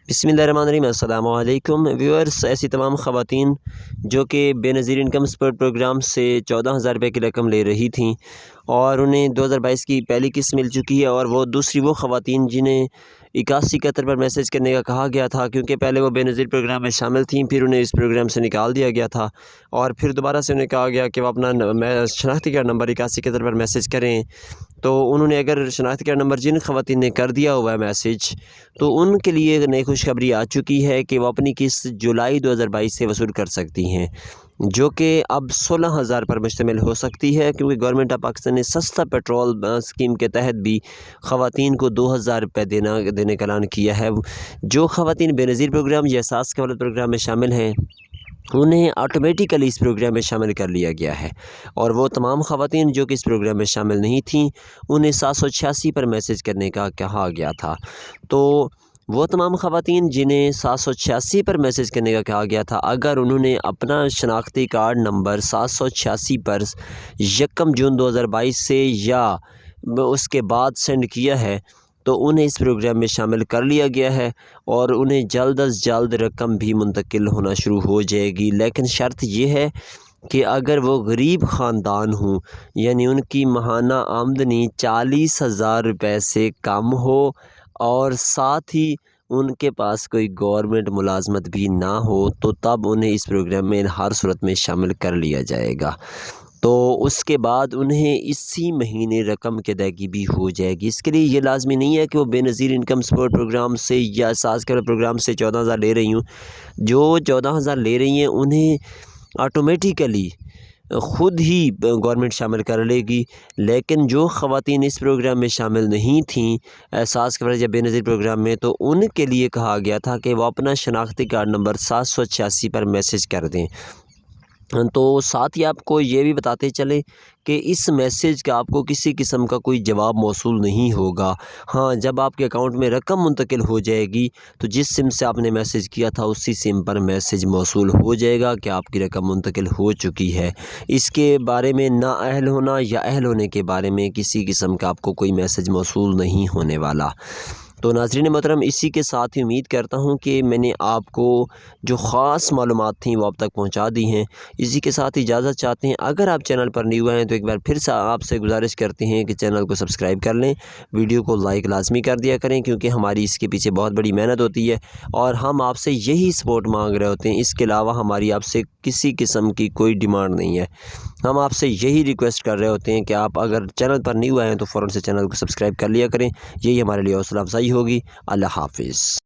बिस्मिल्लाहिर्रहमानिर्रहीम। अस्सलाम वालेकुम व्यूअर्स। ऐसी तमाम ख़वातीन जो कि बेनज़ीर इनकम सपोर्ट प्रोग्राम से 14,000 रुपये की रकम ले रही थीं और उन्हें 2022 की पहली किस्त मिल चुकी है, और वो दूसरी वो ख़वातीन जिन्हें 8171 पर मैसेज करने का कहा गया था, क्योंकि पहले वो बेनज़ीर प्रोग्राम में शामिल थीं, फिर उन्हें इस प्रोग्राम से निकाल दिया गया था और फिर दोबारा से उन्हें कहा गया कि वो अपना शनाख्ती कार्ड नंबर 8171 पर मैसेज करें। तो उन्होंने अगर शनाख्ती कार्ड नंबर जिन ख़वातीन ने कर दिया हुआ है मैसेज, तो उनके लिए नई खुशखबरी आ चुकी है कि वो अपनी किस्त जुलाई 2022 से वसूल कर सकती हैं, जो कि अब 16,000 पर मुश्तमिल हो सकती है, क्योंकि गवर्नमेंट ऑफ पाकिस्तान ने सस्ता पेट्रोल स्कीम के तहत भी ख़वातीन को 2,000 रुपये देने का ऐलान किया है। जो ख़वातीन बेनज़ीर प्रोग्राम या सास कवलत प्रोग्राम में शामिल हैं, उन्हें ऑटोमेटिकली इस प्रोग्राम में शामिल कर लिया गया है, और वो तमाम ख़वातीन जो कि इस प्रोग्राम में शामिल नहीं थीं, उन्हें 786 पर मैसेज करने का कहा गया था। तो वो तमाम ख़वातीन जिन्हें 786 पर मैसेज करने का कहा गया था, अगर उन्होंने अपना शनाख्ती कार्ड नंबर 786 पर 1 जून 2022 से या उसके बाद सेंड किया है, तो उन्हें इस प्रोग्राम में शामिल कर लिया गया है और उन्हें जल्द अज़ जल्द रकम भी मुंतकिल होना शुरू हो जाएगी। लेकिन शर्त यह है कि अगर वो गरीब ख़ानदान हों, यानी उनकी माहाना आमदनी 40,000 रुपये से कम हो और साथ ही उनके पास कोई गवर्नमेंट मुलाजमत भी ना हो, तो तब उन्हें इस प्रोग्राम में हर सूरत में शामिल कर लिया जाएगा। तो उसके बाद उन्हें इसी महीने रकम की अदायगी भी हो जाएगी। इसके लिए ये लाजमी नहीं है कि वो बेनज़ीर इनकम सपोर्ट प्रोग्राम से या सास कवलत प्रोग्राम से 14,000 ले रही हूँ। जो 14,000 ले रही हैं, उन्हें ऑटोमेटिकली ख़ुद ही गवर्नमेंट शामिल कर लेगी। लेकिन जो ख़वातीन इस प्रोग्राम में शामिल नहीं थीं, सास कवलत या बेनज़ीर प्रोग्राम में, तो उनके लिए कहा गया था कि वो अपना शनाख्ती कार्ड नंबर 786 पर मैसेज कर दें। तो साथ ही आपको ये भी बताते चलें कि इस मैसेज का आपको किसी किस्म का कोई जवाब मौसूल नहीं होगा। हाँ, जब आपके अकाउंट में रकम मुंतकिल हो जाएगी, तो जिस सिम से आपने मैसेज किया था उसी सिम पर मैसेज मौसूल हो जाएगा कि आपकी रकम मुंतकिल हो चुकी है। इसके बारे में ना अहल होना या अहल होने के बारे में किसी किस्म का आपको कोई मैसेज मौसूल नहीं होने वाला। तो नाज़रीन मोहतरम, इसी के साथ ही उम्मीद करता हूँ कि मैंने आपको जो ख़ास मालूमात थी वो आप तक पहुँचा दी हैं। इसी के साथ इजाज़त चाहते हैं। अगर आप चैनल पर न्यू हैं तो एक बार फिर से आपसे गुजारिश करते हैं कि चैनल को सब्सक्राइब कर लें, वीडियो को लाइक लाजमी कर दिया करें, क्योंकि हमारी इसके पीछे बहुत बड़ी मेहनत होती है और हम आपसे यही सपोर्ट मांग रहे होते हैं। इसके अलावा हमारी आपसे किसी किस्म की कोई डिमांड नहीं है। हम आपसे यही रिक्वेस्ट कर रहे होते हैं कि आप अगर चैनल पर न्यू आए हैं तो फ़ौरन से चैनल को सब्सक्राइब कर लिया करें। यही हमारे लिए हौसला अफजाई होगी। अल्लाह हाफ़िज़।